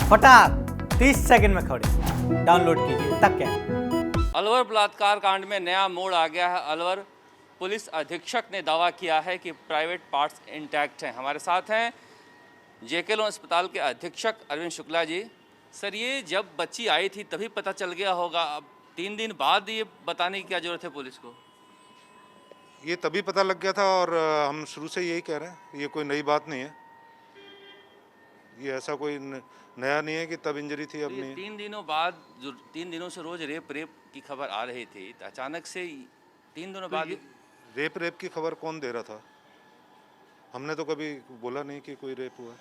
फटाक 30 सेकंड में खबरें डाउनलोड कीजिए तब क्या है। अलवर बलात्कार कांड में नया मोड़ आ गया है। अलवर पुलिस अधीक्षक ने दावा किया है कि प्राइवेट पार्ट्स इंटैक्ट हैं। हमारे साथ हैं जेके लोन अस्पताल के अधीक्षक अरविंद शुक्ला जी। सर, ये जब बच्ची आई थी तभी पता चल गया होगा, अब 3 दिन बाद ये बताने की क्या जरूरत है पुलिस को? ये तभी पता लग गया था और हम शुरू से यही कह रहे हैं, ये कोई नई बात नहीं है। ये ऐसा कोई नया नहीं है कि तब इंजरी थी अब नहीं है। 3 दिनों बाद, जो 3 दिनों से रोज रेप की खबर आ रही थी, तो अचानक से 3 दिनों बाद रेप की खबर कौन दे रहा था? हमने तो कभी बोला नहीं कि कोई रेप हुआ।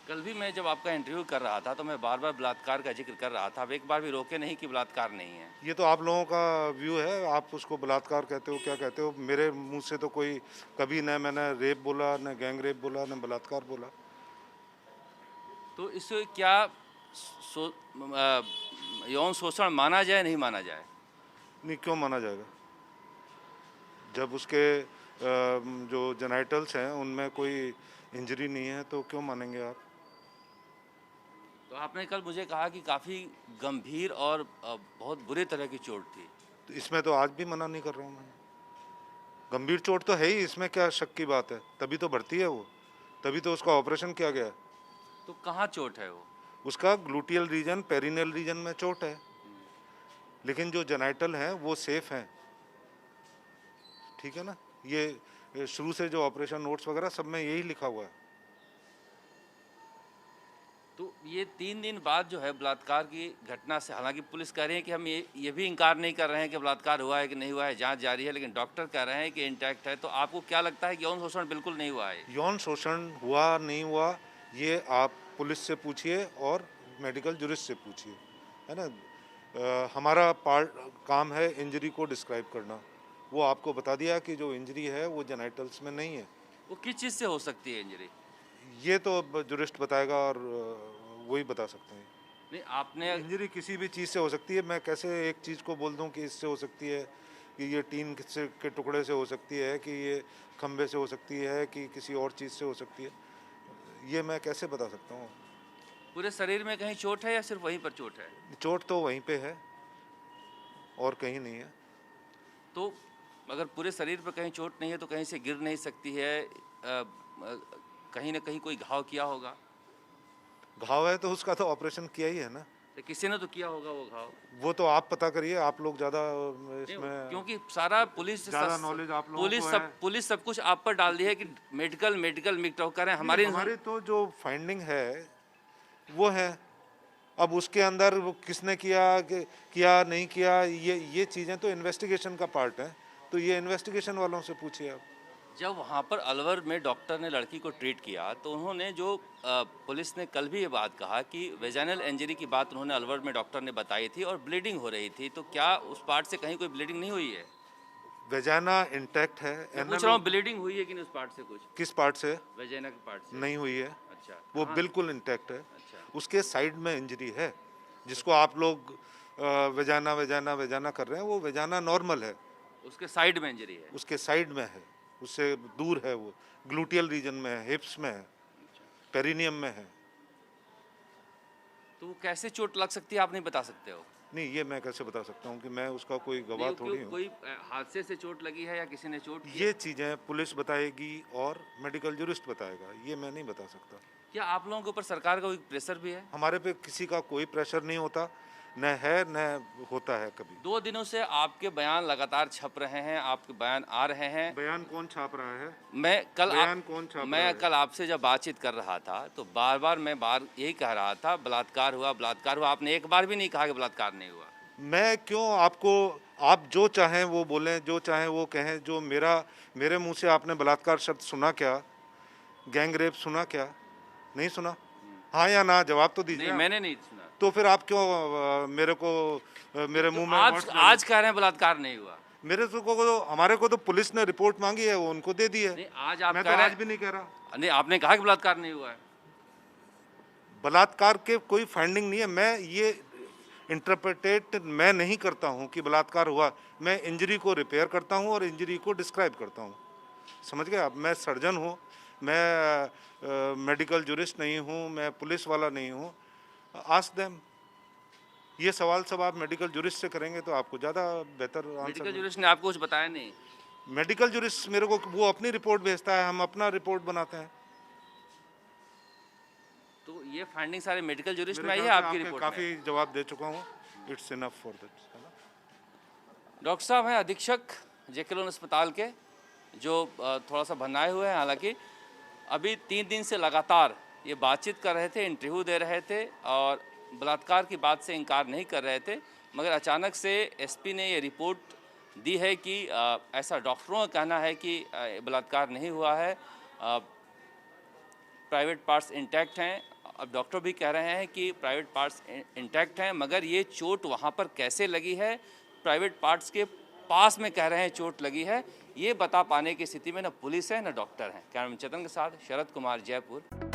कल भी मैं जब आपका इंटरव्यू कर रहा था तो मैं बार बार बलात्कार का जिक्र कर रहा था, अब एक बार भी रोके नहीं कि बलात्कार नहीं है। ये तो आप लोगों का व्यू है, आप उसको बलात्कार कहते हो, क्या कहते हो। मेरे मुंह से तो कोई कभी न मैंने रेप बोला, न गैंग रेप बोला, न बलात्कार बोला। तो इसे क्या यौन शोषण माना जाए, नहीं माना जाए? नहीं, क्यों माना जाएगा? जब उसके जो जेनाइटल्स हैं उनमें कोई इंजरी नहीं है तो क्यों मानेंगे आप? तो आपने कल मुझे कहा कि काफ़ी गंभीर और बहुत बुरे तरह की चोट थी। तो इसमें तो आज भी मना नहीं कर रहा हूँ मैं। गंभीर चोट तो है ही, इसमें क्या शक की बात है? तभी तो भर्ती है वो, तभी तो उसका ऑपरेशन किया गया है। तो कहाँ चोट है वो? उसका ग्लूटियल रीजन, पेरिनेल रीजन में चोट है, लेकिन जो जेनाइटल हैं वो सेफ हैं। ठीक है ना? ये शुरू से जो ऑपरेशन नोट्स वगैरह सब में यही लिखा हुआ है। तो ये 3 दिन बाद जो है बलात्कार की घटना से, हालांकि पुलिस कह रही है कि हम ये भी इनकार नहीं कर रहे हैं कि बलात्कार हुआ है कि नहीं हुआ है, जांच जारी है, लेकिन डॉक्टर कह रहे हैं कि इंटैक्ट है। तो आपको क्या लगता है कि यौन शोषण बिल्कुल नहीं हुआ है? यौन शोषण हुआ नहीं हुआ ये आप पुलिस से पूछिए और मेडिकल जुरिस्ट से पूछिए, है ना। हमारा काम है इंजरी को डिस्क्राइब करना। वो आपको बता दिया कि जो इंजरी है वो जेनाइटल्स में नहीं है। वो किस चीज़ से हो सकती है इंजरी? ये तो जुरिस्ट बताएगा और वही बता सकते हैं। नहीं, आपने इंजरी किसी भी चीज़ से हो सकती है। मैं कैसे एक चीज़ को बोल दूं कि इससे हो सकती है, कि ये टीन के टुकड़े से हो सकती है, कि ये खंबे से हो सकती है, कि किसी और चीज़ से हो सकती है, ये मैं कैसे बता सकता हूँ? पूरे शरीर में कहीं चोट है या सिर्फ वहीं पर चोट है? चोट तो वहीं पे है और कहीं नहीं है। तो अगर पूरे शरीर पर कहीं चोट नहीं है तो कहीं से गिर नहीं सकती है, कहीं ना कहीं कोई घाव किया होगा। घाव है तो उसका तो ऑपरेशन किया ही है ना। तो किसी ने तो किया होगा वो घाव। वो तो आप पता करिए, आप लोग ज़्यादा इसमें, क्योंकि सारा ज़्यादा नॉलेज आप लोगों को है। पुलिस सब कुछ आप पर डाल दी है कि मेडिकल मिक्टो करें। हमारी तो जो फाइंडिंग है वो है। अब उसके अंदर वो किसने किया नहीं किया, ये चीज़ें तो इन्वेस्टिगेशन का पार्ट है। तो ये इन्वेस्टिगेशन वालों से पूछिए आप। जब वहाँ पर अलवर में डॉक्टर ने लड़की को ट्रीट किया तो उन्होंने जो पुलिस ने कल भी ये बात कहा कि वेजाइनल इंजरी की बात उन्होंने अलवर में डॉक्टर ने बताई थी और ब्लीडिंग हो रही थी। तो क्या उस पार्ट से कहीं कोई ब्लीडिंग नहीं हुई है? वेजाना इंटैक्ट है। पूछ रहा हूँ, ब्लीडिंग हुई है कि नहीं उस पार्ट से? कुछ किस पार्ट से? वेजाइना के पार्ट से नहीं हुई है। अच्छा, वो बिल्कुल इंटैक्ट है। अच्छा। उसके साइड में इंजरी है, जिसको आप लोग वेजाना कर रहे हैं। वो वेजाना नॉर्मल है, उसके साइड में इंजरी है। उसके साइड में है, उससे दूर है। वो ग्लूटियल रीजन में है, हिप्स में है, पेरिनियम में है। तो वो कैसे चोट लग सकती है आप नहीं बता सकते हो? नहीं, ये मैं कैसे बता सकता हूँ कि मैं उसका कोई गवाह थोड़ी हूँ। कोई हादसे से चोट लगी है या किसी ने चोट की? ये चीज़ें पुलिस बताएगी और मेडिकल जुरिस्ट बताएगा, ये मैं नहीं बता सकता। क्या आप लोगों के ऊपर सरकार का कोई प्रेशर भी है? हमारे पे किसी का कोई प्रेशर नहीं होता, न है न होता है कभी। 2 दिनों से आपके बयान लगातार छप रहे हैं, आपके बयान आ रहे हैं। बयान कौन छाप रहा है? मैं कल आपसे जब बातचीत कर रहा था तो बार यही कह रहा था, बलात्कार हुआ। आपने एक बार भी नहीं कहा कि बलात्कार नहीं हुआ। मैं क्यों आपको, आप जो चाहें वो बोलें, जो चाहें वो कहें। जो मेरे मुंह से आपने बलात्कार शब्द सुना क्या? गैंग रेप सुना क्या? नहीं सुना? हाँ या ना जवाब तो दीजिए। नहीं, मैंने नहीं सुना। तो फिर आप क्यों मेरे मुंह में आज कह रहे हैं बलात्कार नहीं हुआ? हमारे को तो पुलिस ने रिपोर्ट मांगी है, वो उनको दे दी है। नहीं, आज आप मैं कह तो रहे आज भी नहीं कह रहा। नहीं, आपने कहा कि बलात्कार नहीं हुआ है। बलात्कार के कोई फाइंडिंग नहीं है। मैं ये इंटरप्रेटेट मैं नहीं करता हूँ कि बलात्कार हुआ। मैं इंजरी को रिपेयर करता हूँ और इंजरी को डिस्क्राइब करता हूँ। समझ गए आप? मैं सर्जन हूँ, मैं मेडिकल जुरिस्ट नहीं हूँ, मैं पुलिस वाला नहीं हूँ। Ask them. ये सवाल सब आप मेडिकल जुरिस्ट से करेंगे तो आपको ज़्यादा बेहतर मेडिकल आंसर। जूरिस्ट ने आपको कुछ बताया नहीं? मेडिकल जुरिस्ट मेरे को वो अपनी रिपोर्ट भेजता है, हम अपना रिपोर्ट बनाते हैं। तो ये फाइंडिंग सारे मेडिकल जूरिस्ट में मेरे आई है ख्याल से आपकी आपके रिपोर्ट में? काफ़ी जवाब दे चुका हूँ, इट्स इनफ फॉर दैट, है ना। डॉक्टर साहब हैं अधीक्षक जेके लोन अस्पताल के, जो थोड़ा सा भरनाए हुए हैं। हालांकि अभी 3 दिन से लगातार ये बातचीत कर रहे थे, इंटरव्यू दे रहे थे और बलात्कार की बात से इनकार नहीं कर रहे थे, मगर अचानक से एसपी ने ये रिपोर्ट दी है कि ऐसा डॉक्टरों का कहना है कि बलात्कार नहीं हुआ है, प्राइवेट पार्ट्स इंटैक्ट हैं। अब डॉक्टर भी कह रहे हैं कि प्राइवेट पार्ट्स इंटैक्ट हैं, मगर ये चोट वहाँ पर कैसे लगी है, प्राइवेट पार्ट्स के पास में कह रहे हैं चोट लगी है, ये बता पाने की स्थिति में न पुलिस है न डॉक्टर हैं। कैमरामैन चेतन के साथ शरद कुमार, जयपुर।